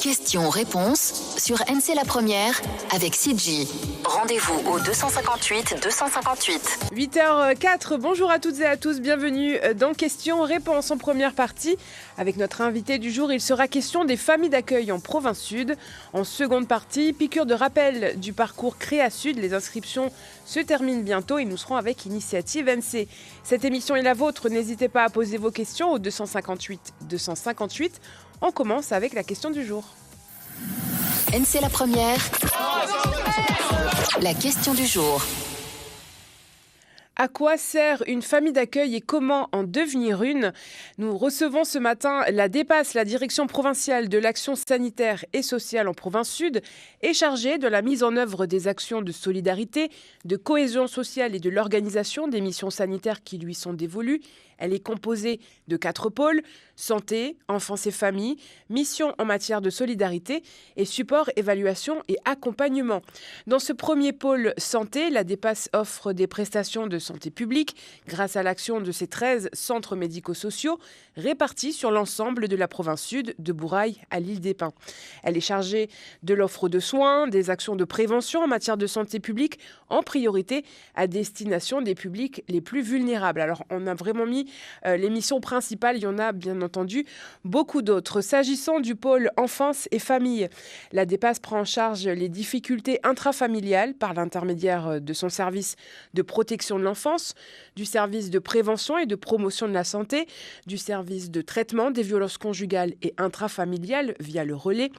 Questions-réponses sur NC La Première avec CG. Rendez-vous au 258 258. 8h04, bonjour à toutes et à tous, bienvenue dans Questions-réponses en première partie. Avec notre invité du jour, il sera question des familles d'accueil en province sud. En seconde partie, piqûre de rappel du parcours Créa Sud. Les inscriptions se terminent bientôt et nous serons avec Initiative NC. Cette émission est la vôtre, n'hésitez pas à poser vos questions au 258 258. On commence avec la question du jour. NC La Première. La question du jour. À quoi sert une famille d'accueil et comment en devenir une ? Nous recevons ce matin la DEPAS, la Direction provinciale de l'action sanitaire et sociale en province sud, est chargée de la mise en œuvre des actions de solidarité, de cohésion sociale et de l'organisation des missions sanitaires qui lui sont dévolues. Elle est composée de 4 pôles, santé, enfance et famille, mission en matière de solidarité et support, évaluation et accompagnement. Dans ce premier pôle santé, la DEPAS offre des prestations de santé publique grâce à l'action de ses 13 centres médico-sociaux répartis sur l'ensemble de la province sud, de Bourail à l'île des Pins. Elle est chargée de l'offre de soins, des actions de prévention en matière de santé publique, en priorité à destination des publics les plus vulnérables. Alors on a vraiment mis les missions principales, il y en a bien entendu beaucoup d'autres. S'agissant du pôle enfance et famille, la DEPAS prend en charge les difficultés intrafamiliales par l'intermédiaire de son service de protection de l'enfance, du service de prévention et de promotion de la santé, du service de traitement des violences conjugales et intrafamiliales via le relais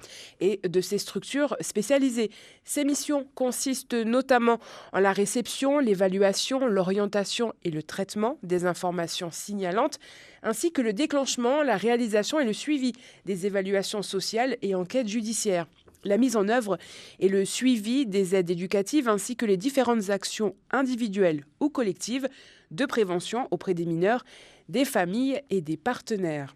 et de ses structures spécialisées. Ces missions consistent notamment en la réception, l'évaluation, l'orientation et le traitement des informations signalantes, ainsi que le déclenchement, la réalisation et le suivi des évaluations sociales et enquêtes judiciaires. La mise en œuvre et le suivi des aides éducatives ainsi que les différentes actions individuelles ou collectives de prévention auprès des mineurs, des familles et des partenaires.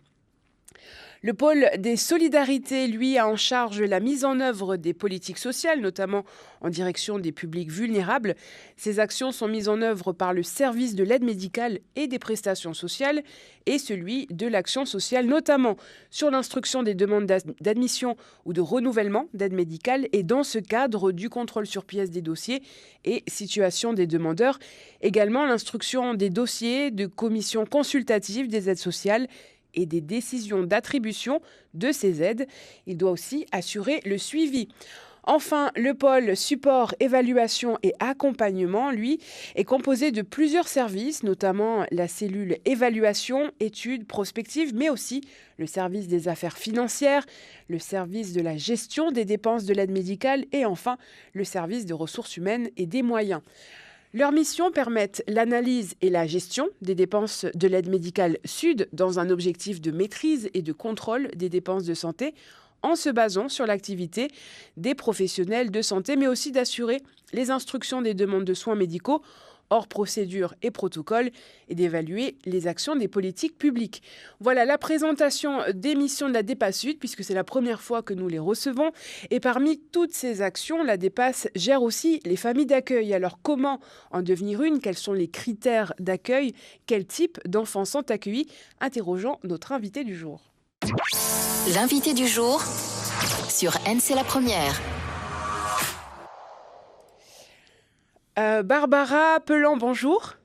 Le pôle des solidarités, lui, a en charge la mise en œuvre des politiques sociales, notamment en direction des publics vulnérables. Ces actions sont mises en œuvre par le service de l'aide médicale et des prestations sociales et celui de l'action sociale, notamment sur l'instruction des demandes d'admission ou de renouvellement d'aide médicale et dans ce cadre du contrôle sur pièces des dossiers et situation des demandeurs. Également l'instruction des dossiers de commissions consultatives des aides sociales et des décisions d'attribution de ces aides. Il doit aussi assurer le suivi. Enfin, le pôle support, évaluation et accompagnement, lui, est composé de plusieurs services, notamment la cellule évaluation, études, prospectives, mais aussi le service des affaires financières, le service de la gestion des dépenses de l'aide médicale et enfin le service de ressources humaines et des moyens. Leurs missions permettent l'analyse et la gestion des dépenses de l'aide médicale sud dans un objectif de maîtrise et de contrôle des dépenses de santé en se basant sur l'activité des professionnels de santé, mais aussi d'assurer les instructions des demandes de soins médicaux hors procédure et protocole et d'évaluer les actions des politiques publiques. Voilà la présentation des missions de la DEPAS Sud, puisque c'est la première fois que nous les recevons. Et parmi toutes ces actions, la DEPAS gère aussi les familles d'accueil. Alors comment en devenir une ? Quels sont les critères d'accueil ? Quel type d'enfants sont accueillis ? Interrogeons notre invité du jour. L'invité du jour sur NC La Première. Barbara Pelan, bonjour.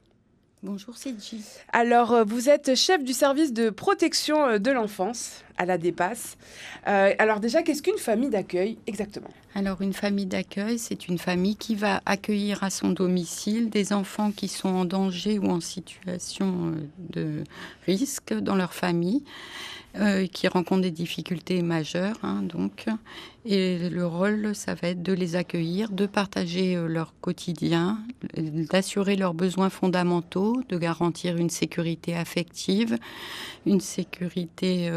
Bonjour, c'est Gilles. Alors, vous êtes chef du service de protection de l'enfance à la DEPAS. Alors déjà, qu'est-ce qu'une famille d'accueil exactement ? Alors, une famille d'accueil, c'est une famille qui va accueillir à son domicile des enfants qui sont en danger ou en situation de risque dans leur famille, qui rencontrent des difficultés majeures, donc. Et le rôle, ça va être de les accueillir, de partager leur quotidien, d'assurer leurs besoins fondamentaux, de garantir une sécurité affective, une sécurité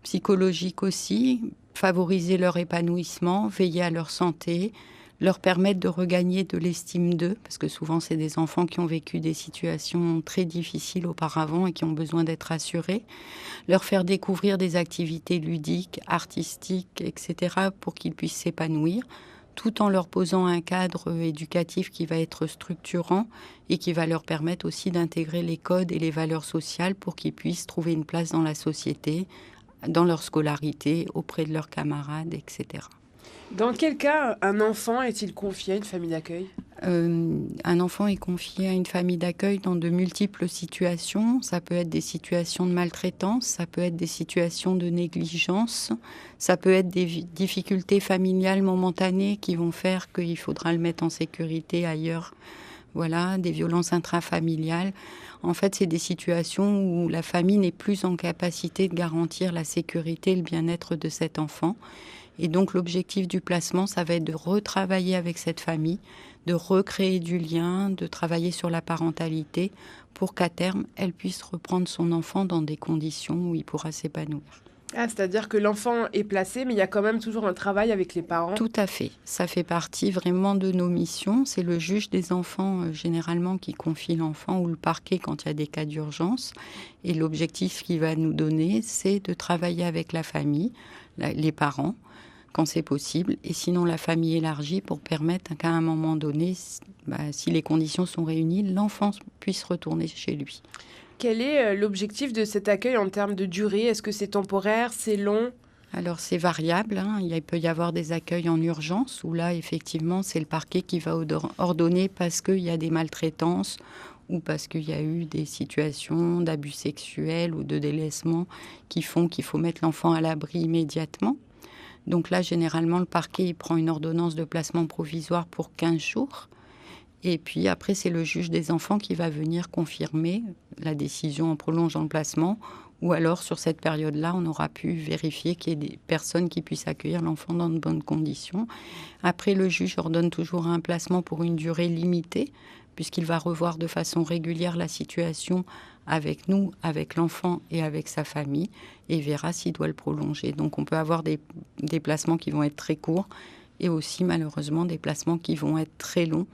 psychologique aussi, favoriser leur épanouissement, veiller à leur santé, leur permettre de regagner de l'estime d'eux, parce que souvent c'est des enfants qui ont vécu des situations très difficiles auparavant et qui ont besoin d'être assurés, leur faire découvrir des activités ludiques, artistiques, etc., pour qu'ils puissent s'épanouir, tout en leur posant un cadre éducatif qui va être structurant et qui va leur permettre aussi d'intégrer les codes et les valeurs sociales pour qu'ils puissent trouver une place dans la société, dans leur scolarité, auprès de leurs camarades, etc. Dans quel cas un enfant est-il confié à une famille d'accueil ? Un enfant est confié à une famille d'accueil dans de multiples situations. Ça peut être des situations de maltraitance, ça peut être des situations de négligence, ça peut être des difficultés familiales momentanées qui vont faire qu'il faudra le mettre en sécurité ailleurs. Voilà, des violences intrafamiliales. En fait, c'est des situations où la famille n'est plus en capacité de garantir la sécurité et le bien-être de cet enfant. Et donc, l'objectif du placement, ça va être de retravailler avec cette famille, de recréer du lien, de travailler sur la parentalité pour qu'à terme, elle puisse reprendre son enfant dans des conditions où il pourra s'épanouir. C'est-à-dire que l'enfant est placé, mais il y a quand même toujours un travail avec les parents. Tout à fait. Ça fait partie vraiment de nos missions. C'est le juge des enfants, généralement, qui confie l'enfant ou le parquet quand il y a des cas d'urgence. Et l'objectif qu'il va nous donner, c'est de travailler avec la famille, les parents, quand c'est possible, et sinon la famille élargie pour permettre qu'à un moment donné, si les conditions sont réunies, l'enfant puisse retourner chez lui. Quel est l'objectif de cet accueil en termes de durée ? Est-ce que c'est temporaire, c'est long ? Alors c'est variable, il peut y avoir des accueils en urgence où là effectivement c'est le parquet qui va ordonner parce qu'il y a des maltraitances ou parce qu'il y a eu des situations d'abus sexuels ou de délaissement qui font qu'il faut mettre l'enfant à l'abri immédiatement. Donc là, généralement, le parquet il prend une ordonnance de placement provisoire pour 15 jours. Et puis après, c'est le juge des enfants qui va venir confirmer la décision en prolongeant le placement. Ou alors, sur cette période-là, on aura pu vérifier qu'il y ait des personnes qui puissent accueillir l'enfant dans de bonnes conditions. Après, le juge ordonne toujours un placement pour une durée limitée, puisqu'il va revoir de façon régulière la situation avec nous, avec l'enfant et avec sa famille, et verra s'il doit le prolonger. Donc on peut avoir des placements qui vont être très courts, et aussi malheureusement des placements qui vont être très longs,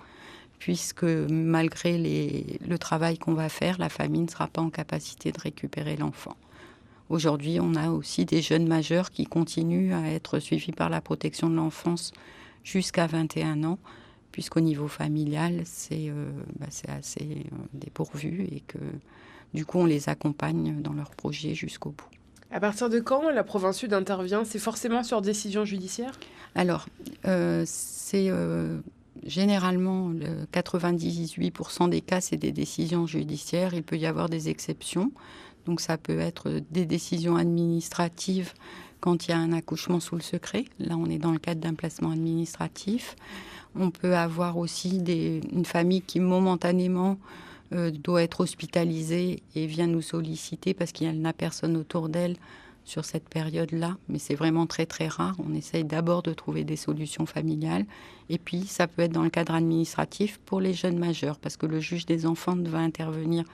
puisque malgré le travail qu'on va faire, la famille ne sera pas en capacité de récupérer l'enfant. Aujourd'hui, on a aussi des jeunes majeurs qui continuent à être suivis par la protection de l'enfance jusqu'à 21 ans, puisqu'au niveau familial, c'est assez dépourvu et que du coup, on les accompagne dans leur projet jusqu'au bout. À partir de quand la Province Sud intervient ? C'est forcément sur décision judiciaire ? Alors, c'est généralement 98% des cas, c'est des décisions judiciaires. Il peut y avoir des exceptions. Donc, ça peut être des décisions administratives quand il y a un accouchement sous le secret. Là, on est dans le cadre d'un placement administratif. On peut avoir aussi une famille qui momentanément doit être hospitalisée et vient nous solliciter parce qu'il n'a personne autour d'elle sur cette période-là. Mais c'est vraiment très très rare. On essaye d'abord de trouver des solutions familiales. Et puis, ça peut être dans le cadre administratif pour les jeunes majeurs parce que le juge des enfants ne va intervenir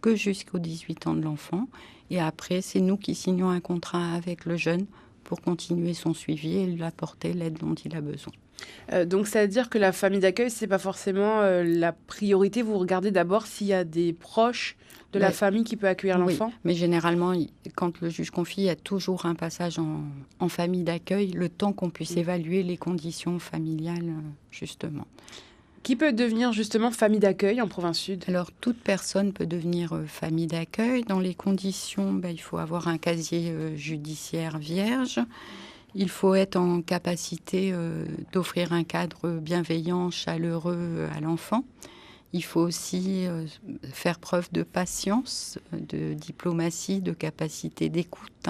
que jusqu'aux 18 ans de l'enfant. Et après, c'est nous qui signons un contrat avec le jeune pour continuer son suivi et lui apporter l'aide dont il a besoin. Donc, c'est-à-dire que la famille d'accueil, c'est pas forcément la priorité. Vous regardez d'abord s'il y a des proches de la famille qui peut accueillir l'enfant ? Oui, mais généralement, quand le juge confie, il y a toujours un passage en famille d'accueil, le temps qu'on puisse évaluer les conditions familiales, justement. Qui peut devenir justement famille d'accueil en Province Sud ? Alors, toute personne peut devenir famille d'accueil. Dans les conditions, il faut avoir un casier judiciaire vierge. Il faut être en capacité d'offrir un cadre bienveillant, chaleureux à l'enfant. Il faut aussi faire preuve de patience, de diplomatie, de capacité d'écoute,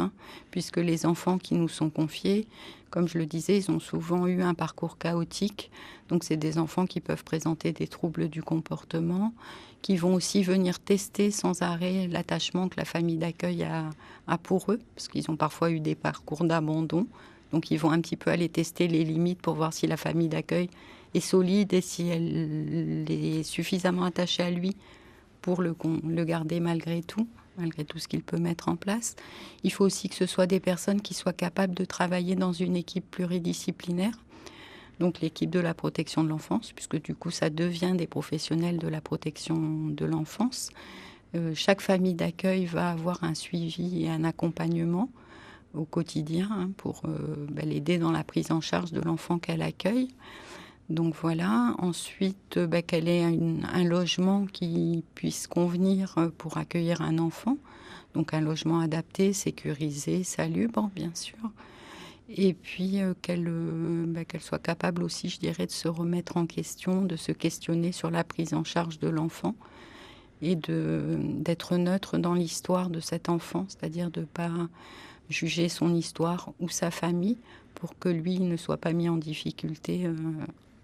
puisque les enfants qui nous sont confiés, comme je le disais, ils ont souvent eu un parcours chaotique. Donc, c'est des enfants qui peuvent présenter des troubles du comportement, qui vont aussi venir tester sans arrêt l'attachement que la famille d'accueil a pour eux, parce qu'ils ont parfois eu des parcours d'abandon. Donc, ils vont un petit peu aller tester les limites pour voir si la famille d'accueil est solide et si elle est suffisamment attachée à lui pour le garder malgré tout ce qu'il peut mettre en place. Il faut aussi que ce soit des personnes qui soient capables de travailler dans une équipe pluridisciplinaire, donc l'équipe de la protection de l'enfance, puisque du coup, ça devient des professionnels de la protection de l'enfance. Chaque famille d'accueil va avoir un suivi et un accompagnement au quotidien pour l'aider dans la prise en charge de l'enfant qu'elle accueille. Donc voilà, ensuite qu'elle ait un logement qui puisse convenir pour accueillir un enfant. Donc un logement adapté, sécurisé, salubre, bien sûr. Et puis qu'elle soit capable aussi, je dirais, de se remettre en question, de se questionner sur la prise en charge de l'enfant et d'être neutre dans l'histoire de cet enfant, c'est-à-dire de ne pas juger son histoire ou sa famille pour que lui ne soit pas mis en difficulté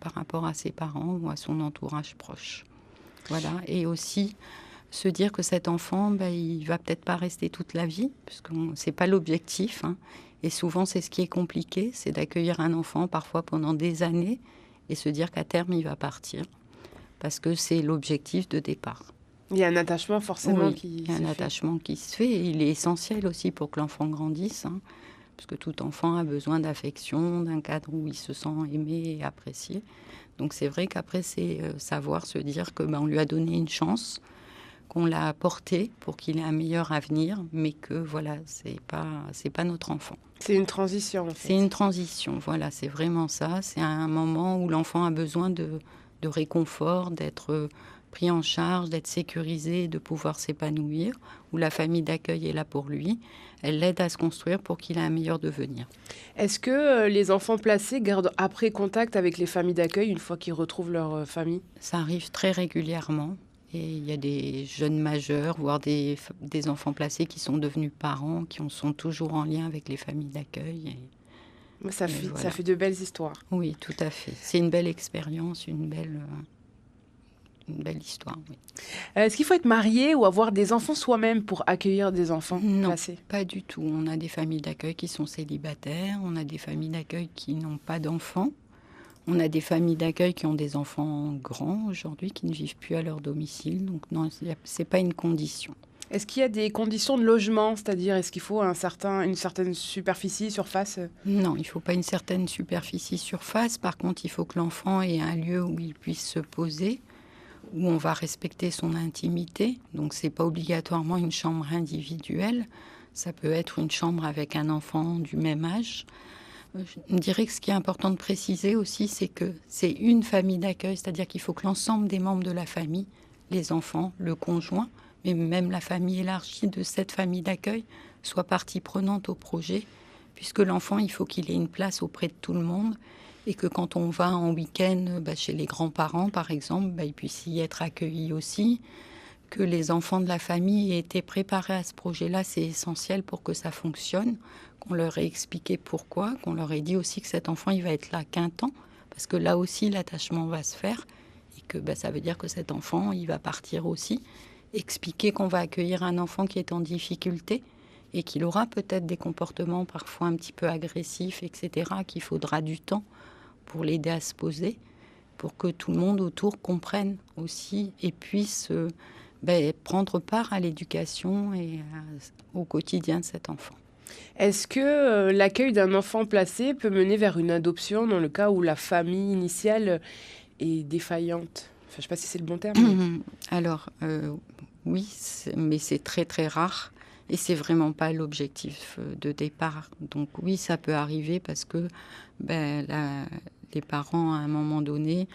par rapport à ses parents ou à son entourage proche. Voilà. Et aussi se dire que cet enfant, il va peut-être pas rester toute la vie, parce que c'est pas l'objectif, hein. Et souvent, c'est ce qui est compliqué, c'est d'accueillir un enfant parfois pendant des années et se dire qu'à terme, il va partir, parce que c'est l'objectif de départ. Il y a un attachement forcément il y a un attachement qui se fait. Et il est essentiel aussi pour que l'enfant grandisse, hein, parce que tout enfant a besoin d'affection, d'un cadre où il se sent aimé et apprécié. Donc c'est vrai qu'après, c'est savoir se dire que on lui a donné une chance, qu'on l'a porté pour qu'il ait un meilleur avenir, mais que voilà, c'est pas notre enfant. C'est une transition, en fait. C'est une transition, voilà, c'est vraiment ça. C'est un moment où l'enfant a besoin de réconfort, d'être pris en charge, d'être sécurisé, de pouvoir s'épanouir, où la famille d'accueil est là pour lui. Elle l'aide à se construire pour qu'il ait un meilleur devenir. Est-ce que les enfants placés gardent après contact avec les familles d'accueil une fois qu'ils retrouvent leur famille ? Ça arrive très régulièrement. Et il y a des jeunes majeurs, voire des enfants placés qui sont devenus parents, qui sont toujours en lien avec les familles d'accueil. Ça fait de belles histoires. Oui, tout à fait. C'est une belle expérience, une belle histoire. Oui. Est-ce qu'il faut être marié ou avoir des enfants soi-même pour accueillir des enfants placés ? Non, pas du tout. On a des familles d'accueil qui sont célibataires, on a des familles d'accueil qui n'ont pas d'enfants. On a des familles d'accueil qui ont des enfants grands aujourd'hui, qui ne vivent plus à leur domicile. Donc non, c'est pas une condition. Est-ce qu'il y a des conditions de logement ? C'est-à-dire, est-ce qu'il faut une certaine superficie, surface ? Non, il ne faut pas une certaine superficie, surface. Par contre, il faut que l'enfant ait un lieu où il puisse se poser, où on va respecter son intimité. Donc ce n'est pas obligatoirement une chambre individuelle. Ça peut être une chambre avec un enfant du même âge. Je me dirais que ce qui est important de préciser aussi, c'est que c'est une famille d'accueil, c'est-à-dire qu'il faut que l'ensemble des membres de la famille, les enfants, le conjoint, mais même la famille élargie de cette famille d'accueil, soit partie prenante au projet, puisque l'enfant, il faut qu'il ait une place auprès de tout le monde, et que quand on va en week-end chez les grands-parents, par exemple, il puisse y être accueilli aussi, que les enfants de la famille aient été préparés à ce projet-là, c'est essentiel pour que ça fonctionne, qu'on leur ait expliqué pourquoi, qu'on leur ait dit aussi que cet enfant, il va être là qu'un temps, parce que là aussi, l'attachement va se faire, et que ça veut dire que cet enfant, il va partir aussi. Expliquer qu'on va accueillir un enfant qui est en difficulté, et qu'il aura peut-être des comportements parfois un petit peu agressifs, etc., qu'il faudra du temps pour l'aider à se poser, pour que tout le monde autour comprenne aussi, et puisse prendre part à l'éducation et au quotidien de cet enfant. Est-ce que l'accueil d'un enfant placé peut mener vers une adoption dans le cas où la famille initiale est défaillante ? Enfin, je ne sais pas si c'est le bon terme. Alors, oui, mais c'est très très rare et c'est vraiment pas l'objectif de départ. Donc oui, ça peut arriver parce que les parents, à un moment donné,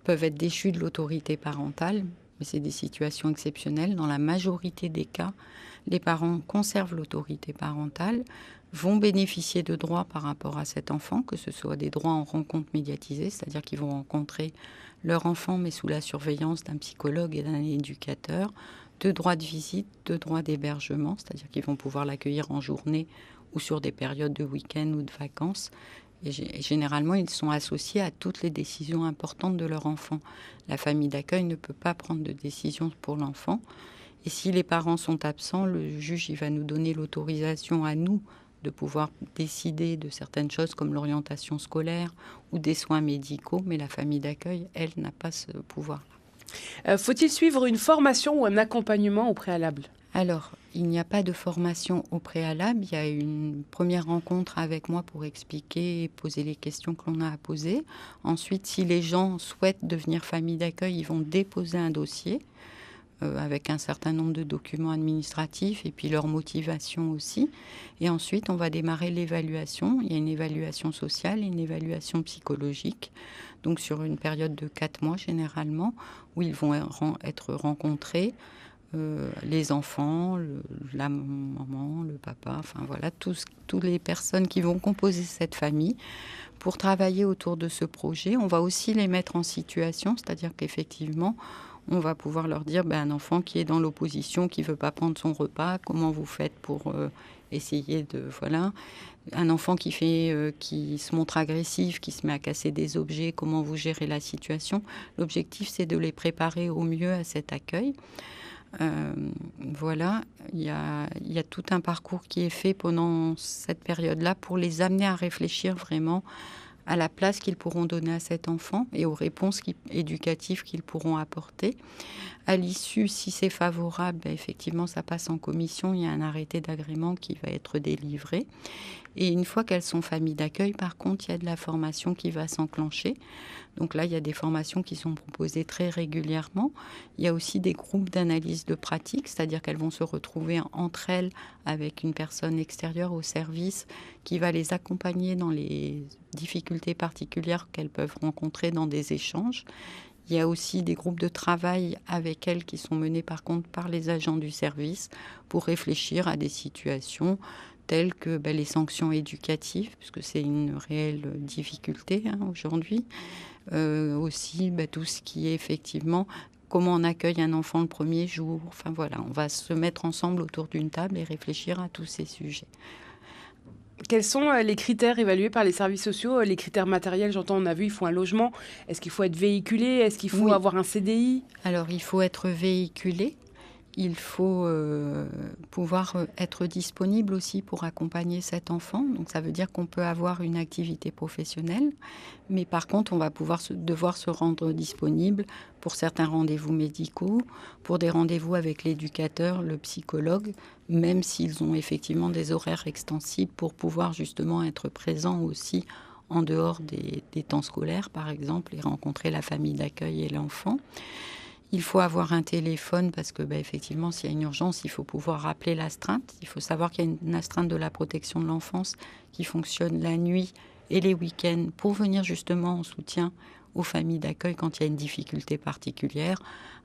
peuvent être déchus de l'autorité parentale, mais c'est des situations exceptionnelles. Dans la majorité des cas, les parents conservent l'autorité parentale, vont bénéficier de droits par rapport à cet enfant, que ce soit des droits en rencontre médiatisée, c'est-à-dire qu'ils vont rencontrer leur enfant, mais sous la surveillance d'un psychologue et d'un éducateur, de droits de visite, de droits d'hébergement, c'est-à-dire qu'ils vont pouvoir l'accueillir en journée ou sur des périodes de week-end ou de vacances. Et généralement, ils sont associés à toutes les décisions importantes de leur enfant. La famille d'accueil ne peut pas prendre de décision pour l'enfant. Et si les parents sont absents, le juge il va nous donner l'autorisation à nous de pouvoir décider de certaines choses comme l'orientation scolaire ou des soins médicaux, mais la famille d'accueil, elle, n'a pas ce pouvoir-là. Faut-il suivre une formation ou un accompagnement au préalable ? Alors, il n'y a pas de formation au préalable. Il y a une première rencontre avec moi pour expliquer et poser les questions que l'on a à poser. Ensuite, si les gens souhaitent devenir famille d'accueil, ils vont déposer un dossier avec un certain nombre de documents administratifs et puis leur motivation aussi. Et ensuite, on va démarrer l'évaluation. Il y a une évaluation sociale et une évaluation psychologique. Donc, sur une période de 4 mois généralement, où ils vont être rencontrés, les enfants, la maman, le papa, enfin voilà, toutes les personnes qui vont composer cette famille pour travailler autour de ce projet. On va aussi les mettre en situation, c'est-à-dire qu'effectivement, on va pouvoir leur dire, un enfant qui est dans l'opposition, qui ne veut pas prendre son repas, comment vous faites pour essayer de... Voilà. Un enfant qui se montre agressif, qui se met à casser des objets, comment vous gérez la situation. L'objectif, c'est de les préparer au mieux à cet accueil. Voilà, il y a tout un parcours qui est fait pendant cette période-là pour les amener à réfléchir vraiment à la place qu'ils pourront donner à cet enfant et aux réponses éducatives qu'ils pourront apporter. À l'issue, si c'est favorable, effectivement, ça passe en commission. Il y a un arrêté d'agrément qui va être délivré. Et une fois qu'elles sont familles d'accueil, par contre, il y a de la formation qui va s'enclencher. Donc là, il y a des formations qui sont proposées très régulièrement. Il y a aussi des groupes d'analyse de pratique, c'est-à-dire qu'elles vont se retrouver entre elles avec une personne extérieure au service qui va les accompagner dans les difficultés particulières qu'elles peuvent rencontrer dans des échanges. Il y a aussi des groupes de travail avec elles qui sont menés par contre par les agents du service pour réfléchir à des situations telles que les sanctions éducatives, puisque c'est une réelle difficulté aujourd'hui. Aussi tout ce qui est effectivement comment on accueille un enfant le premier jour. Enfin voilà, on va se mettre ensemble autour d'une table et réfléchir à tous ces sujets. Quels sont les critères évalués par les services sociaux? Les critères matériels, j'entends, on a vu, il faut un logement. Est-ce qu'il faut être véhiculé? Est-ce qu'il faut avoir un CDI? Alors, il faut être véhiculé. Il faut pouvoir être disponible aussi pour accompagner cet enfant. Donc, ça veut dire qu'on peut avoir une activité professionnelle. Mais par contre, on va devoir se rendre disponible pour certains rendez-vous médicaux, pour des rendez-vous avec l'éducateur, le psychologue, même s'ils ont effectivement des horaires extensibles pour pouvoir justement être présents aussi en dehors des temps scolaires, par exemple, et rencontrer la famille d'accueil et l'enfant. Il faut avoir un téléphone parce que, effectivement, s'il y a une urgence, il faut pouvoir appeler l'astreinte. Il faut savoir qu'il y a une astreinte de la protection de l'enfance qui fonctionne la nuit et les week-ends pour venir justement en soutien aux familles d'accueil quand il y a une difficulté particulière,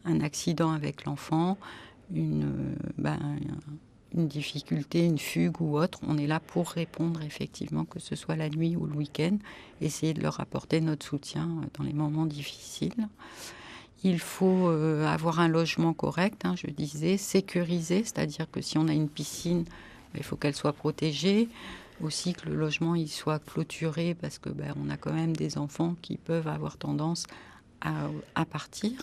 un accident avec l'enfant, une difficulté, une fugue ou autre. On est là pour répondre effectivement, que ce soit la nuit ou le week-end, essayer de leur apporter notre soutien dans les moments difficiles. Il faut avoir un logement correct, je disais, sécurisé, c'est-à-dire que si on a une piscine, il faut qu'elle soit protégée. Aussi que le logement il soit clôturé parce que on a quand même des enfants qui peuvent avoir tendance à partir.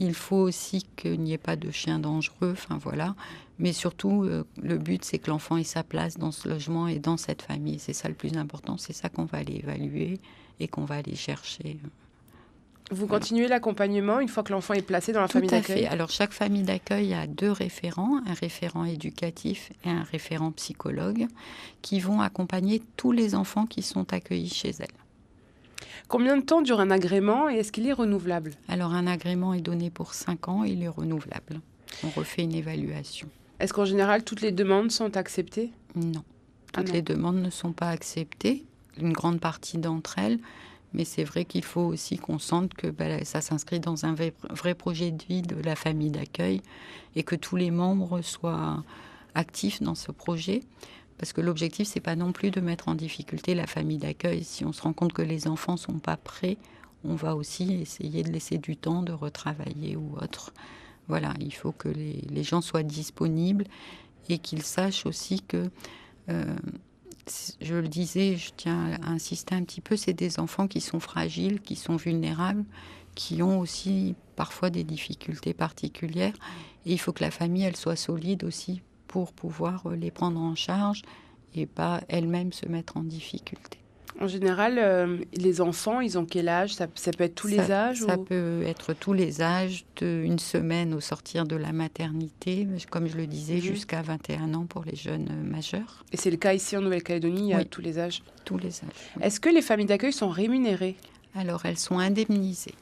Il faut aussi qu'il n'y ait pas de chiens dangereux, voilà. Mais surtout, le but, c'est que l'enfant ait sa place dans ce logement et dans cette famille. C'est ça le plus important, c'est ça qu'on va aller évaluer et qu'on va aller chercher. Vous continuez l'accompagnement une fois que l'enfant est placé dans la famille d'accueil? Tout à fait. Alors, chaque famille d'accueil a 2 référents, un référent éducatif et un référent psychologue, qui vont accompagner tous les enfants qui sont accueillis chez elles. Combien de temps dure un agrément et est-ce qu'il est renouvelable? Alors, un agrément est donné pour 5 ans et il est renouvelable. On refait une évaluation. Est-ce qu'en général, toutes les demandes sont acceptées? Non. Toutes les demandes ne sont pas acceptées. Une grande partie d'entre elles. Mais c'est vrai qu'il faut aussi qu'on sente que ça s'inscrit dans un vrai projet de vie de la famille d'accueil et que tous les membres soient actifs dans ce projet. Parce que l'objectif, c'est pas non plus de mettre en difficulté la famille d'accueil. Si on se rend compte que les enfants sont pas prêts, on va aussi essayer de laisser du temps, de retravailler ou autre. Voilà, il faut que les gens soient disponibles et qu'ils sachent aussi que... je le disais, je tiens à insister un petit peu, c'est des enfants qui sont fragiles, qui sont vulnérables, qui ont aussi parfois des difficultés particulières. Et il faut que la famille, elle soit solide aussi pour pouvoir les prendre en charge et pas elle-même se mettre en difficulté. En général, les enfants, ils ont quel âge? Ça peut être tous les âges? Ça peut être tous les âges, d'une semaine au sortir de la maternité, comme je le disais, jusqu'à 21 ans pour les jeunes majeurs. Et c'est le cas ici en Nouvelle-Calédonie, il y a tous les âges? Tous les âges. Oui. Est-ce que les familles d'accueil sont rémunérées? Alors, elles sont indemnisées.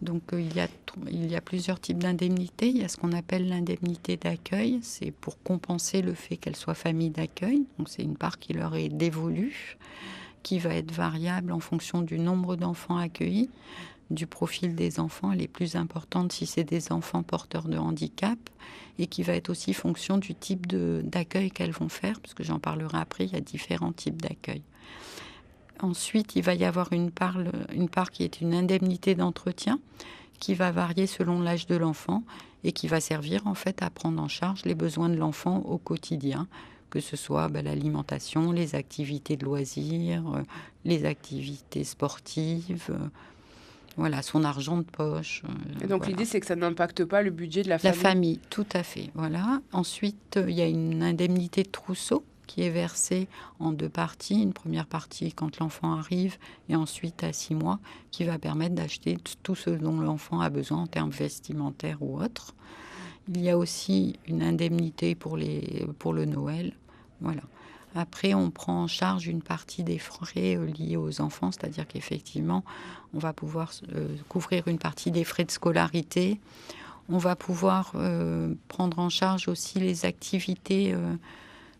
Donc, il y a plusieurs types d'indemnités. Il y a ce qu'on appelle l'indemnité d'accueil. C'est pour compenser le fait qu'elles soient familles d'accueil. Donc, c'est une part qui leur est dévolue, qui va être variable en fonction du nombre d'enfants accueillis. du profil des enfants. Elle est plus importante si c'est des enfants porteurs de handicap et qui va être aussi fonction du type d'accueil qu'elles vont faire, parce que j'en parlerai après, il y a différents types d'accueil. Ensuite, il va y avoir une part qui est une indemnité d'entretien qui va varier selon l'âge de l'enfant et qui va servir en fait à prendre en charge les besoins de l'enfant au quotidien, que ce soit l'alimentation, les activités de loisirs, les activités sportives, voilà, son argent de poche. Et donc voilà. l'idée, c'est que ça n'impacte pas le budget de la La famille. famille, tout à fait. Voilà. Ensuite, il y a une indemnité de trousseau qui est versée en 2 parties. Une première partie quand l'enfant arrive et ensuite à 6 mois, qui va permettre d'acheter tout ce dont l'enfant a besoin en termes vestimentaires ou autres. Il y a aussi une indemnité pour le Noël. Voilà. Après, on prend en charge une partie des frais liés aux enfants, c'est-à-dire qu'effectivement, on va pouvoir couvrir une partie des frais de scolarité. On va pouvoir prendre en charge aussi les activités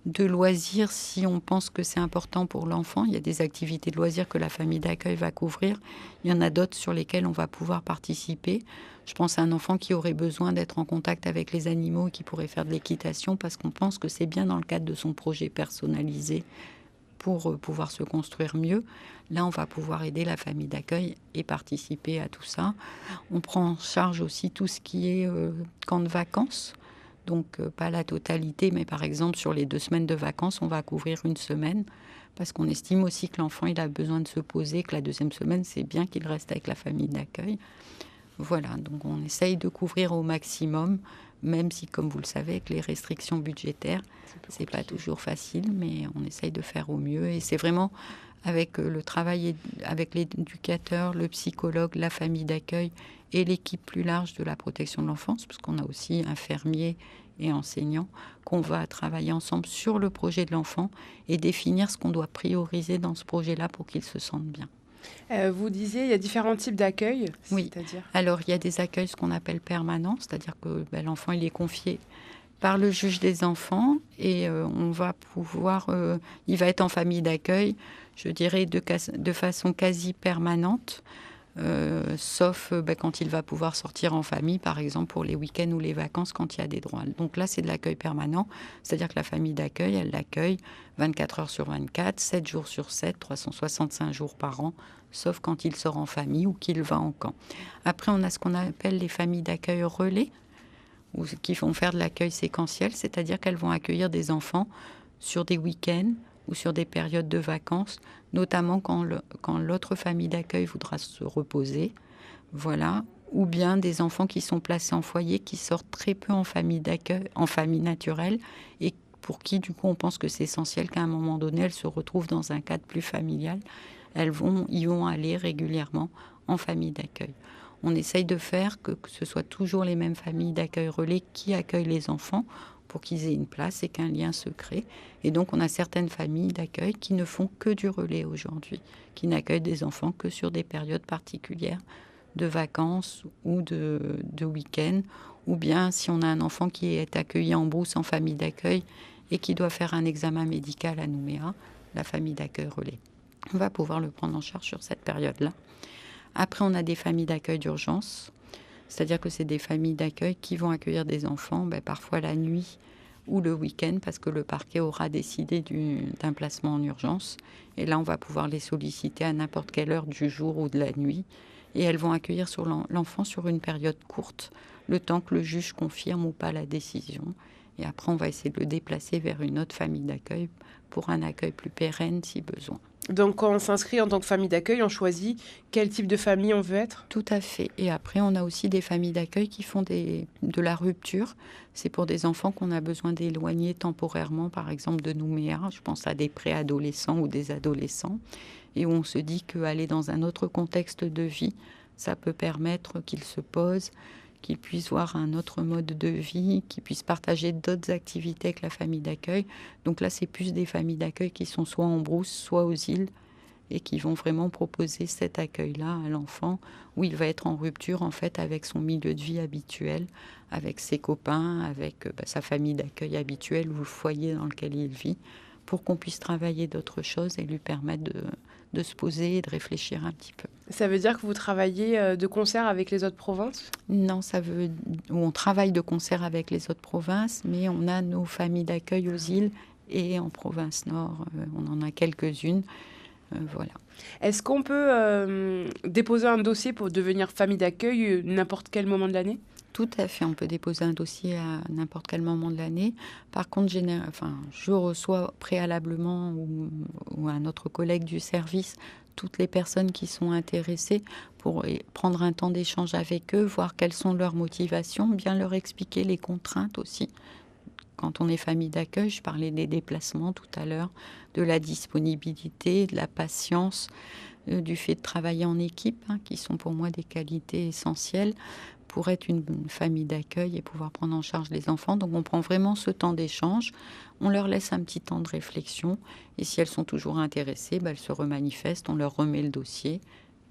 de loisirs si on pense que c'est important pour l'enfant. Il y a des activités de loisirs que la famille d'accueil va couvrir. Il y en a d'autres sur lesquelles on va pouvoir participer. Je pense à un enfant qui aurait besoin d'être en contact avec les animaux et qui pourrait faire de l'équitation parce qu'on pense que c'est bien dans le cadre de son projet personnalisé pour pouvoir se construire mieux. Là, on va pouvoir aider la famille d'accueil et participer à tout ça. On prend en charge aussi tout ce qui est camp de vacances. Donc, pas la totalité, mais par exemple, sur les 2 semaines de vacances, on va couvrir 1 semaine parce qu'on estime aussi que l'enfant, il a besoin de se poser, que la 2e semaine, c'est bien qu'il reste avec la famille d'accueil. Voilà, donc on essaye de couvrir au maximum, même si, comme vous le savez, avec les restrictions budgétaires, c'est pas toujours facile, mais on essaye de faire au mieux. Et c'est vraiment avec le travail avec l'éducateur, le psychologue, la famille d'accueil et l'équipe plus large de la protection de l'enfance, parce qu'on a aussi infirmiers et enseignants, qu'on va travailler ensemble sur le projet de l'enfant et définir ce qu'on doit prioriser dans ce projet-là pour qu'il se sente bien. Vous disiez, il y a différents types d'accueil, Oui. c'est-à-dire ? Alors, il y a des accueils, ce qu'on appelle permanents, c'est-à-dire que l'enfant, il est confié par le juge des enfants et on va pouvoir... il va être en famille d'accueil, je dirais, de façon quasi permanente, sauf quand il va pouvoir sortir en famille, par exemple, pour les week-ends ou les vacances, quand il y a des droits. Donc là, c'est de l'accueil permanent, c'est-à-dire que la famille d'accueil, elle l'accueille 24 heures sur 24, 7 jours sur 7, 365 jours par an, sauf quand il sort en famille ou qu'il va en camp. Après, on a ce qu'on appelle les familles d'accueil relais, qui vont faire de l'accueil séquentiel, c'est-à-dire qu'elles vont accueillir des enfants sur des week-ends ou sur des périodes de vacances, notamment quand l'autre famille d'accueil voudra se reposer, voilà, ou bien des enfants qui sont placés en foyer, qui sortent très peu en famille d'accueil, en famille naturelle, et pour qui, du coup, on pense que c'est essentiel qu'à un moment donné, elles se retrouvent dans un cadre plus familial. Elles vont aller régulièrement en famille d'accueil. On essaye de faire que ce soit toujours les mêmes familles d'accueil relais qui accueillent les enfants pour qu'ils aient une place et qu'un lien se crée. Et donc, on a certaines familles d'accueil qui ne font que du relais aujourd'hui, qui n'accueillent des enfants que sur des périodes particulières de vacances ou de week-end, ou bien si on a un enfant qui est accueilli en brousse en famille d'accueil et qui doit faire un examen médical à Nouméa, la famille d'accueil relais. On va pouvoir le prendre en charge sur cette période-là. Après, on a des familles d'accueil d'urgence, c'est-à-dire que c'est des familles d'accueil qui vont accueillir des enfants, parfois la nuit ou le week-end, parce que le parquet aura décidé d'un placement en urgence. Et là, on va pouvoir les solliciter à n'importe quelle heure du jour ou de la nuit. Et elles vont accueillir l'enfant sur une période courte, le temps que le juge confirme ou pas la décision. Et après, on va essayer de le déplacer vers une autre famille d'accueil pour un accueil plus pérenne si besoin. Donc, quand on s'inscrit en tant que famille d'accueil, on choisit quel type de famille on veut être ? Tout à fait. Et après, on a aussi des familles d'accueil qui font de la rupture. C'est pour des enfants qu'on a besoin d'éloigner temporairement, par exemple de Nouméa. Je pense à des préadolescents ou des adolescents. Et où on se dit qu'aller dans un autre contexte de vie, ça peut permettre qu'ils se posent, qu'ils puissent voir un autre mode de vie, qu'ils puissent partager d'autres activités avec la famille d'accueil. Donc là, c'est plus des familles d'accueil qui sont soit en brousse, soit aux îles, et qui vont vraiment proposer cet accueil-là à l'enfant, où il va être en rupture en fait avec son milieu de vie habituel, avec ses copains, avec sa famille d'accueil habituelle ou le foyer dans lequel il vit, pour qu'on puisse travailler d'autres choses et lui permettre de se poser et de réfléchir un petit peu. Ça veut dire que vous travaillez de concert avec les autres provinces ? Non, on travaille de concert avec les autres provinces, mais on a nos familles d'accueil aux îles et en province nord, on en a quelques-unes. Voilà. Est-ce qu'on peut déposer un dossier pour devenir famille d'accueil n'importe quel moment de l'année ? Tout à fait, on peut déposer un dossier à n'importe quel moment de l'année. Par contre, je reçois préalablement ou un autre collègue du service toutes les personnes qui sont intéressées pour prendre un temps d'échange avec eux, voir quelles sont leurs motivations, bien leur expliquer les contraintes aussi. Quand on est famille d'accueil, je parlais des déplacements tout à l'heure, de la disponibilité, de la patience, du fait de travailler en équipe, qui sont pour moi des qualités essentielles pour être une famille d'accueil et pouvoir prendre en charge les enfants. Donc on prend vraiment ce temps d'échange, on leur laisse un petit temps de réflexion et si elles sont toujours intéressées, elles se remanifestent, on leur remet le dossier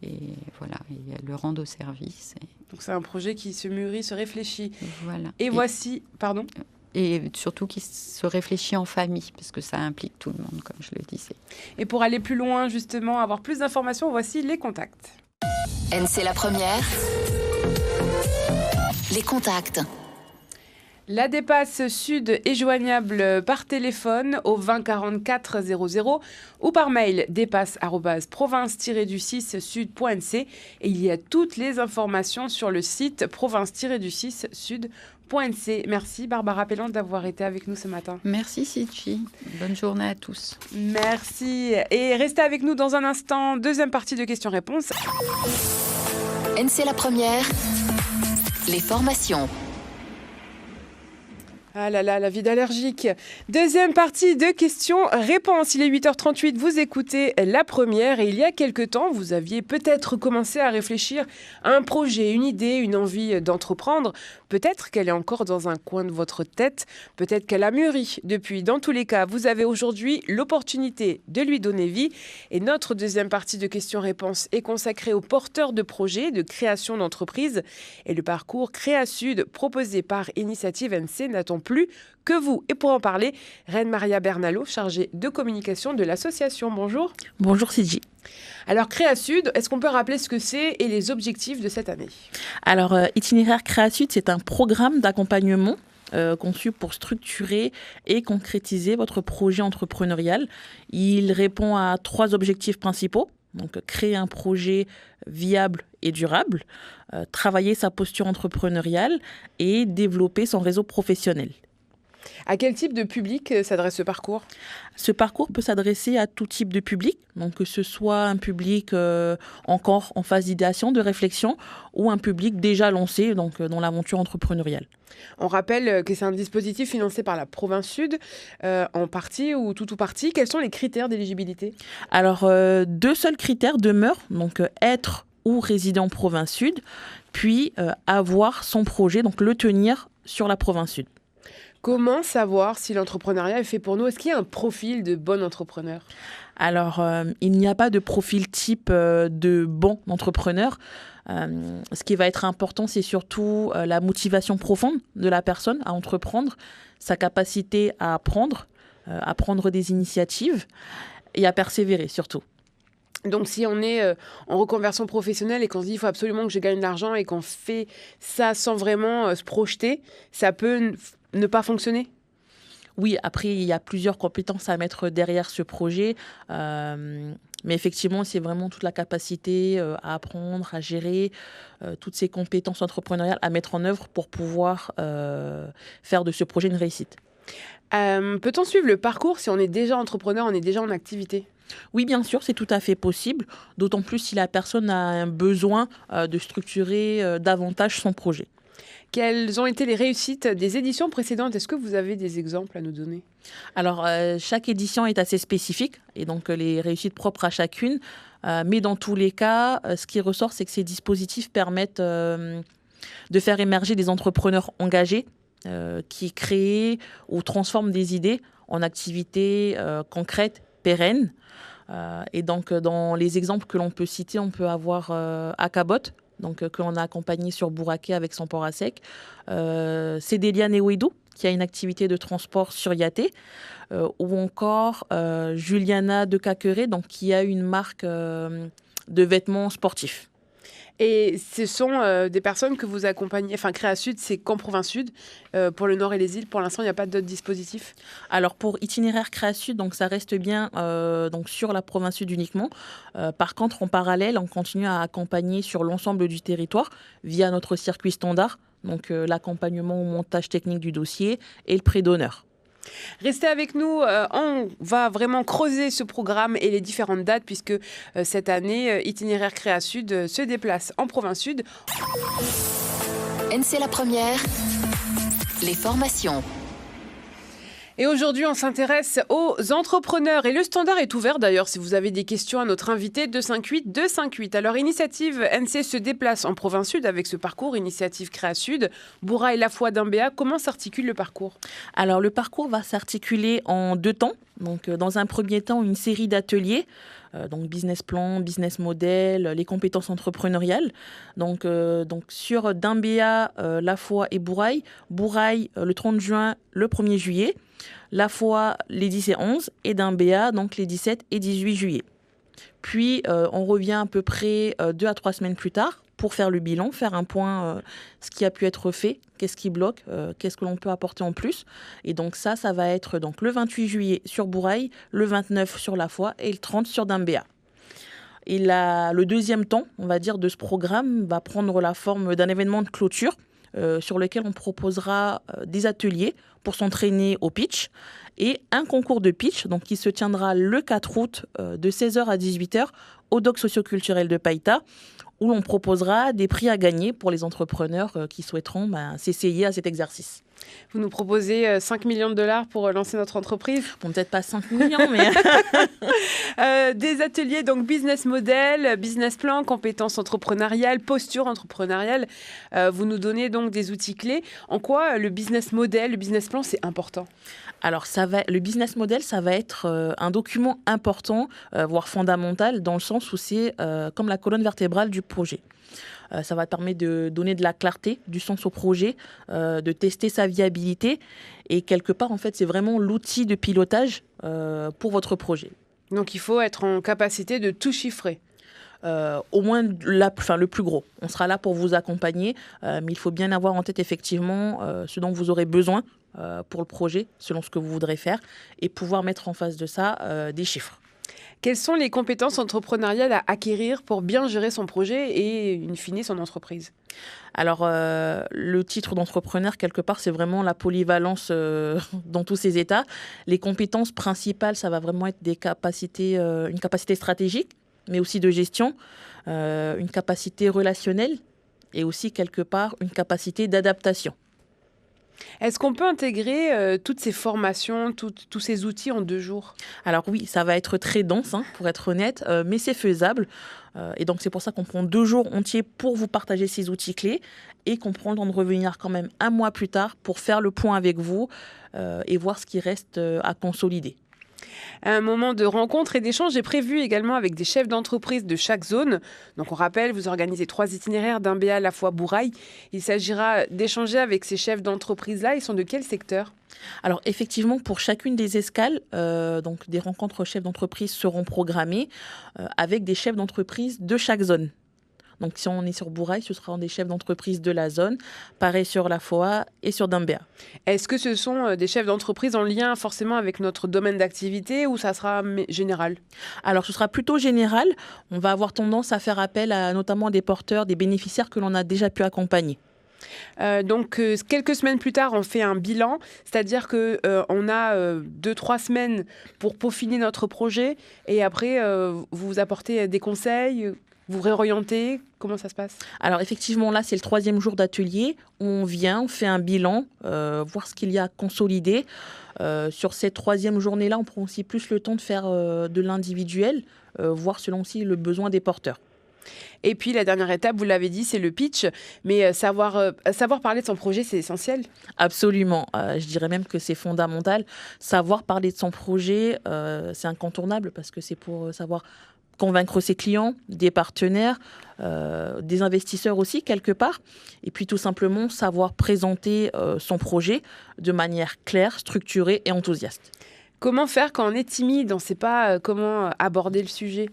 et voilà, et elles le rendent au service. Donc c'est un projet qui se mûrit, se réfléchit. Voilà. Pardon ? Et surtout qui se réfléchit en famille, parce que ça implique tout le monde, comme je le disais. Et pour aller plus loin, justement, avoir plus d'informations, voici les contacts. NC la première. Les contacts. La DEPAS Sud est joignable par téléphone au 20 44 00 ou par mail depas@province-du6sud.nc et il y a toutes les informations sur le site province-du6sud.nc. Merci Barbara Pelland d'avoir été avec nous ce matin. Merci Sidji. Bonne journée à tous. Merci. Et restez avec nous dans un instant. Deuxième partie de questions-réponses. NC la première. Les formations. Ah là là, la vie d'allergique. Deuxième partie de questions-réponses. Il est 8h38, vous écoutez la première et il y a quelque temps, vous aviez peut-être commencé à réfléchir à un projet, une idée, une envie d'entreprendre. Peut-être qu'elle est encore dans un coin de votre tête, peut-être qu'elle a mûri depuis. Dans tous les cas, vous avez aujourd'hui l'opportunité de lui donner vie. Et notre deuxième partie de questions-réponses est consacrée aux porteurs de projets de création d'entreprise. Et le parcours Créasud proposé par Initiative NC n'attend plus que vous. Et pour en parler, Reine Maria Bernalo, chargée de communication de l'association. Bonjour. Bonjour Sidji. Alors Créasud, est-ce qu'on peut rappeler ce que c'est et les objectifs de cette année ? Alors Itinéraire Créasud, c'est un programme d'accompagnement conçu pour structurer et concrétiser votre projet entrepreneurial. Il répond à 3 objectifs principaux. Donc créer un projet viable et durable, travailler sa posture entrepreneuriale et développer son réseau professionnel. À quel type de public s'adresse ce parcours ? Ce parcours peut s'adresser à tout type de public, donc que ce soit un public encore en phase d'idéation, de réflexion, ou un public déjà lancé donc, dans l'aventure entrepreneuriale. On rappelle que c'est un dispositif financé par la province Sud, en partie ou tout ou partie. Quels sont les critères d'éligibilité ? Alors, 2 seuls critères demeurent, donc être ou résider en province Sud, puis avoir son projet, donc le tenir sur la province Sud. Comment savoir si l'entrepreneuriat est fait pour nous ? Est-ce qu'il y a un profil de bon entrepreneur ? Alors, il n'y a pas de profil type de bon entrepreneur. Ce qui va être important, c'est surtout la motivation profonde de la personne à entreprendre, sa capacité à prendre des initiatives et à persévérer surtout. Donc si on est en reconversion professionnelle et qu'on se dit il faut absolument que je gagne de l'argent et qu'on fait ça sans vraiment se projeter, ça peut ne pas fonctionner ? Oui, après, il y a plusieurs compétences à mettre derrière ce projet. Mais effectivement, c'est vraiment toute la capacité à apprendre, à gérer, toutes ces compétences entrepreneuriales à mettre en œuvre pour pouvoir faire de ce projet une réussite. Peut-on suivre le parcours si on est déjà entrepreneur, on est déjà en activité ? Oui, bien sûr, c'est tout à fait possible, d'autant plus si la personne a un besoin de structurer davantage son projet. Quelles ont été les réussites des éditions précédentes ? Est-ce que vous avez des exemples à nous donner ? Alors, chaque édition est assez spécifique et donc les réussites propres à chacune. Mais dans tous les cas, ce qui ressort, c'est que ces dispositifs permettent de faire émerger des entrepreneurs engagés qui créent ou transforment des idées en activités concrètes, pérennes. Et donc, dans les exemples que l'on peut citer, on peut avoir Akabot, donc que l'on a accompagné sur Bouraké avec son port à sec. Cédélia Neouidou, qui a une activité de transport sur Yaté, ou encore Juliana de Caqueret, donc qui a une marque de vêtements sportifs. Et ce sont des personnes que vous accompagnez, enfin Créa Sud, c'est qu'en province sud. Pour le Nord et les îles, pour l'instant, il n'y a pas d'autres dispositifs. Alors pour itinéraire Créa Sud, donc ça reste bien donc sur la province sud uniquement. Par contre, en parallèle, on continue à accompagner sur l'ensemble du territoire via notre circuit standard, donc l'accompagnement au montage technique du dossier et le prêt d'honneur. Restez avec nous, on va vraiment creuser ce programme et les différentes dates puisque cette année, Itinéraire Créa Sud se déplace en province sud. NC La Première, les formations. Et aujourd'hui, on s'intéresse aux entrepreneurs. Et le standard est ouvert d'ailleurs si vous avez des questions à notre invité 258-258. Alors, Initiative NC se déplace en province sud avec ce parcours, Initiative Créa Sud. Bourail, La Foi, Dimbéa, comment s'articule le parcours ? Alors, le parcours va s'articuler en 2 temps. Donc, dans un premier temps, une série d'ateliers. Donc business plan, business model, les compétences entrepreneuriales. Donc sur Dimbéa, La Foi et Bourail. Bourail le 30 juin, le 1er juillet. La Foi les 10 et 11 et Dimbéa donc les 17 et 18 juillet. Puis on revient à peu près 2 à 3 semaines plus tard pour faire le bilan, faire un point, ce qui a pu être fait, qu'est-ce qui bloque, qu'est-ce que l'on peut apporter en plus. Et donc ça va être donc le 28 juillet sur Bourail, le 29 sur La Foi et le 30 sur Dimbéa. Et le deuxième temps, on va dire, de ce programme va prendre la forme d'un événement de clôture sur lequel on proposera des ateliers pour s'entraîner au pitch et un concours de pitch donc, qui se tiendra le 4 août de 16h à 18h au doc socioculturel de Païta, où l'on proposera des prix à gagner pour les entrepreneurs qui souhaiteront s'essayer à cet exercice. Vous nous proposez 5 millions de dollars pour lancer notre entreprise ? Bon, peut-être pas 5 millions, mais... Des ateliers, donc business model, business plan, compétences entrepreneuriales, posture entrepreneuriale. Vous nous donnez donc des outils clés. En quoi le business model, le business plan, c'est important ? Alors, le business model, ça va être un document important, voire fondamental, dans le sens où c'est comme la colonne vertébrale du projet. Ça va permettre de donner de la clarté, du sens au projet, de tester sa viabilité. Et quelque part, en fait, c'est vraiment l'outil de pilotage pour votre projet. Donc, il faut être en capacité de tout chiffrer. Au moins le plus gros. On sera là pour vous accompagner, mais il faut bien avoir en tête effectivement ce dont vous aurez besoin pour le projet, selon ce que vous voudrez faire, et pouvoir mettre en face de ça des chiffres. Quelles sont les compétences entrepreneuriales à acquérir pour bien gérer son projet et, in fine, son entreprise ? Alors, le titre d'entrepreneur, quelque part, c'est vraiment la polyvalence dans tous ses états. Les compétences principales, ça va vraiment être une capacité stratégique, mais aussi de gestion, une capacité relationnelle et aussi, quelque part, une capacité d'adaptation. Est-ce qu'on peut intégrer toutes ces formations, tous ces outils en 2 jours ? Alors oui, ça va être très dense, pour être honnête, mais c'est faisable. Et donc c'est pour ça qu'on prend 2 jours entiers pour vous partager ces outils clés et qu'on prend le temps de revenir quand même 1 mois plus tard pour faire le point avec vous et voir ce qui reste à consolider. Un moment de rencontre et d'échange est prévu également avec des chefs d'entreprise de chaque zone. Donc on rappelle, vous organisez 3 itinéraires, Dimbéa, La Foi, Bourail. Il s'agira d'échanger avec ces chefs d'entreprise-là. Ils sont de quel secteur ? Alors effectivement, pour chacune des escales, donc des rencontres chefs d'entreprise seront programmées avec des chefs d'entreprise de chaque zone. Donc si on est sur Bourail, ce sera des chefs d'entreprise de la zone, pareil sur La Foi et sur Dimbéa. Est-ce que ce sont des chefs d'entreprise en lien forcément avec notre domaine d'activité ou ça sera général ? Alors ce sera plutôt général. On va avoir tendance à faire appel à notamment des porteurs, des bénéficiaires que l'on a déjà pu accompagner. Donc, quelques semaines plus tard, on fait un bilan, c'est-à-dire qu'on a 2-3 semaines pour peaufiner notre projet et après, vous apportez des conseils, vous réorientez. Comment ça se passe ? Alors effectivement, là, c'est le 3e jour d'atelier. On vient, on fait un bilan, voir ce qu'il y a à consolider. Sur cette 3e journée-là, on prend aussi plus le temps de faire de l'individuel, voir selon aussi le besoin des porteurs. Et puis la dernière étape, vous l'avez dit, c'est le pitch. Mais savoir parler de son projet, c'est essentiel. Absolument. Je dirais même que c'est fondamental. Savoir parler de son projet, c'est incontournable parce que c'est pour savoir convaincre ses clients, des partenaires, des investisseurs aussi quelque part, et puis tout simplement savoir présenter son projet de manière claire, structurée et enthousiaste. Comment faire quand on est timide, on ne sait pas comment aborder le sujet?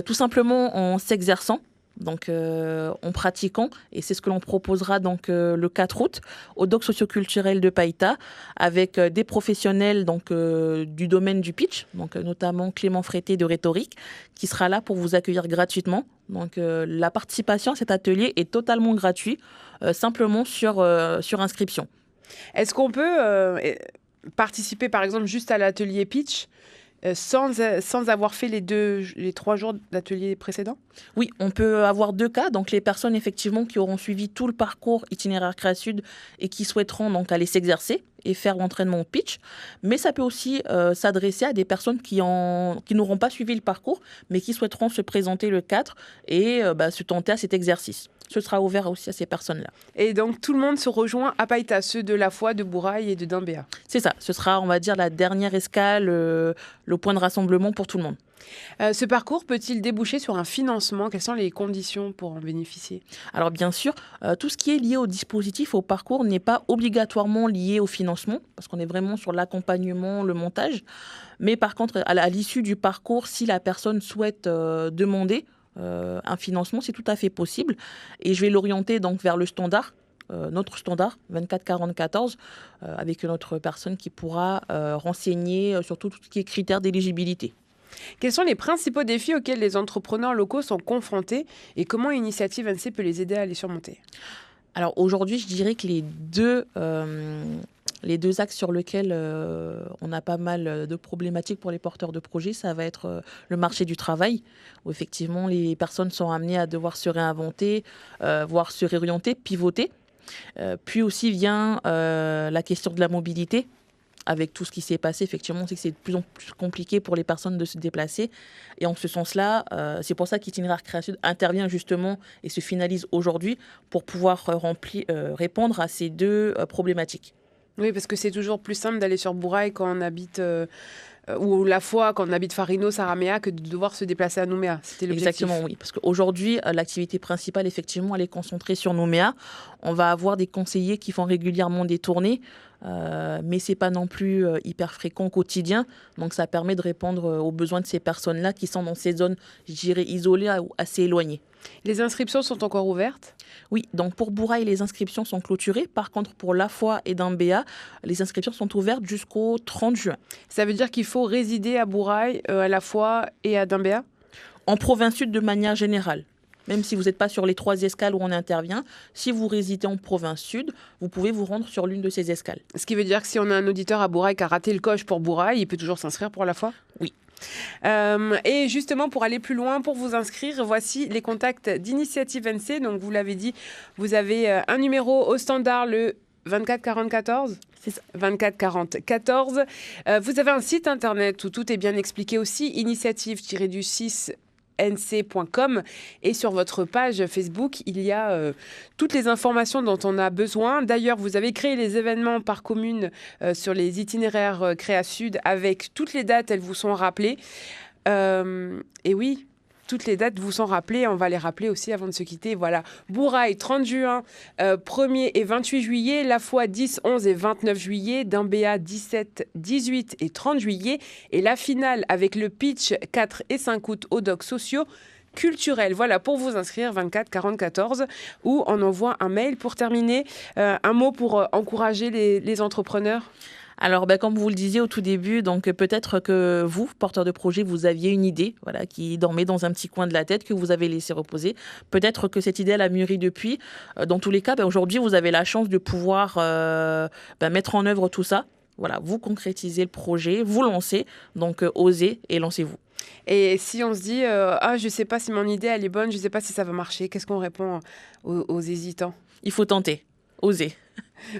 Tout simplement en s'exerçant. Donc, en pratiquant, et c'est ce que l'on proposera donc le 4 août au doc socioculturel de Païta avec des professionnels donc du domaine du pitch, donc notamment Clément Frété de Rhétorique, qui sera là pour vous accueillir gratuitement. Donc, la participation à cet atelier est totalement gratuite, simplement sur inscription. Est-ce qu'on peut participer, par exemple, juste à l'atelier pitch sans avoir fait les 3 jours d'atelier précédents? Oui, on peut avoir 2 cas. Donc, les personnes, effectivement, qui auront suivi tout le parcours itinéraire Créa Sud et qui souhaiteront donc aller s'exercer et faire l'entraînement au pitch. Mais ça peut aussi s'adresser à des personnes qui n'auront pas suivi le parcours, mais qui souhaiteront se présenter le 4 et se tenter à cet exercice. Ce sera ouvert aussi à ces personnes-là. Et donc, tout le monde se rejoint à Païta, ceux de La Foi, de Bourail et de Dambéa. C'est ça. Ce sera, on va dire, la dernière escale, le point de rassemblement pour tout le monde. Ce parcours peut-il déboucher sur un financement? Quelles sont les conditions pour en bénéficier? Alors bien sûr, tout ce qui est lié au dispositif, au parcours, n'est pas obligatoirement lié au financement, parce qu'on est vraiment sur l'accompagnement, le montage. Mais par contre, à l'issue du parcours, si la personne souhaite demander un financement, c'est tout à fait possible. Et je vais l'orienter donc vers le standard, notre standard 24 40 14, avec notre personne qui pourra renseigner sur tout ce qui est critères d'éligibilité. Quels sont les principaux défis auxquels les entrepreneurs locaux sont confrontés et comment Initiative NC peut les aider à les surmonter? Alors aujourd'hui, je dirais que les deux axes sur lesquels on a pas mal de problématiques pour les porteurs de projets, ça va être le marché du travail, où effectivement les personnes sont amenées à devoir se réinventer, voire se réorienter, pivoter. Puis aussi vient la question de la mobilité. Avec tout ce qui s'est passé, effectivement, on sait que c'est de plus en plus compliqué pour les personnes de se déplacer. Et en ce sens-là, c'est pour ça qu'Itinéraire Créa Sud intervient justement et se finalise aujourd'hui pour pouvoir répondre à ces 2 problématiques. Oui, parce que c'est toujours plus simple d'aller sur Bourail quand on habite, ou La Foi quand on habite Farino, Saramea, que de devoir se déplacer à Nouméa. C'était l'objectif. Exactement, oui. Parce qu'aujourd'hui, l'activité principale, effectivement, elle est concentrée sur Nouméa. On va avoir des conseillers qui font régulièrement des tournées, mais ce n'est pas non plus hyper fréquent au quotidien. Donc, ça permet de répondre aux besoins de ces personnes-là qui sont dans ces zones, je dirais, isolées ou assez éloignées. Les inscriptions sont encore ouvertes? Oui, donc pour Bourail, les inscriptions sont clôturées. Par contre, pour La Foi et Dambéa, les inscriptions sont ouvertes jusqu'au 30 juin. Ça veut dire qu'il faut résider à Bourail, à La Foi et à Dambéa? En province sud de manière générale. Même si vous n'êtes pas sur les 3 escales où on intervient, si vous résidez en province sud, vous pouvez vous rendre sur l'une de ces escales. Ce qui veut dire que si on a un auditeur à Bourail qui a raté le coche pour Bourail, il peut toujours s'inscrire pour La Foi? Oui. Et justement, pour aller plus loin, pour vous inscrire, voici les contacts d'Initiative NC. Donc, vous l'avez dit, vous avez un numéro au standard, le 24 40 14. C'est ça. 24 40 14. Vous avez un site internet où tout est bien expliqué aussi, initiative-du6 nc.com, et sur votre page Facebook, il y a toutes les informations dont on a besoin. D'ailleurs, vous avez créé les événements par commune sur les itinéraires Créa Sud avec toutes les dates, elles vous sont rappelées. Et oui, toutes les dates vous sont rappelées, on va les rappeler aussi avant de se quitter. Voilà, Bourail 30 juin, 1er et 28 juillet, La Foi 10, 11 et 29 juillet, Dambéa 17, 18 et 30 juillet, et la finale avec le pitch 4 et 5 août au doc sociaux culturels. Voilà, pour vous inscrire, 24 40 14, ou on envoie un mail. Pour terminer, un mot pour encourager les entrepreneurs. Alors, comme vous le disiez au tout début, donc peut-être que vous, porteur de projet, vous aviez une idée, voilà, qui dormait dans un petit coin de la tête, que vous avez laissé reposer. Peut-être que cette idée, elle a mûri depuis. Dans tous les cas, aujourd'hui, vous avez la chance de pouvoir mettre en œuvre tout ça. Voilà, vous concrétisez le projet, vous lancez, donc osez et lancez-vous. Et si on se dit, je ne sais pas si mon idée, elle est bonne, je ne sais pas si ça va marcher, qu'est-ce qu'on répond aux hésitants? Il faut tenter, oser.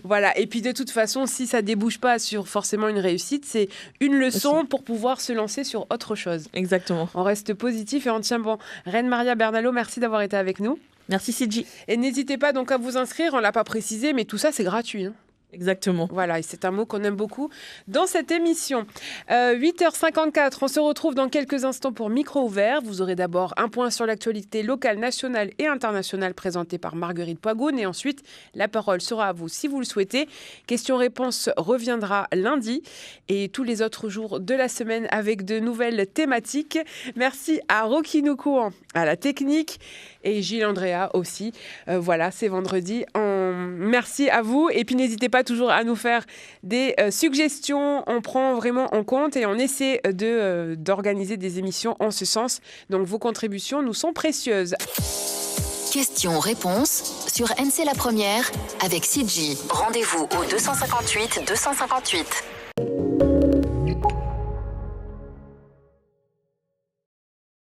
Voilà, et puis de toute façon, si ça débouche pas sur forcément une réussite, c'est une leçon pour pouvoir se lancer sur autre chose. Exactement. On reste positif et on tient bon. Reine Maria Bernalo, merci d'avoir été avec nous. Merci Sidji. Et n'hésitez pas donc à vous inscrire, on l'a pas précisé, mais tout ça c'est gratuit. Exactement. Voilà, et c'est un mot qu'on aime beaucoup dans cette émission. 8h54, on se retrouve dans quelques instants pour Micro ouvert. Vous aurez d'abord un point sur l'actualité locale, nationale et internationale présenté par Marguerite Poigoun. Et ensuite, la parole sera à vous si vous le souhaitez. Question-réponse reviendra lundi et tous les autres jours de la semaine avec de nouvelles thématiques. Merci à Rocky Noukouan à la technique et Gilles Andrea aussi. Voilà, c'est vendredi. Merci à vous. Et puis n'hésitez pas toujours à nous faire des suggestions. On prend vraiment en compte et on essaie d'organiser des émissions en ce sens. Donc vos contributions nous sont précieuses. Questions-réponses sur NC La Première avec CJ. Rendez-vous au 258 258.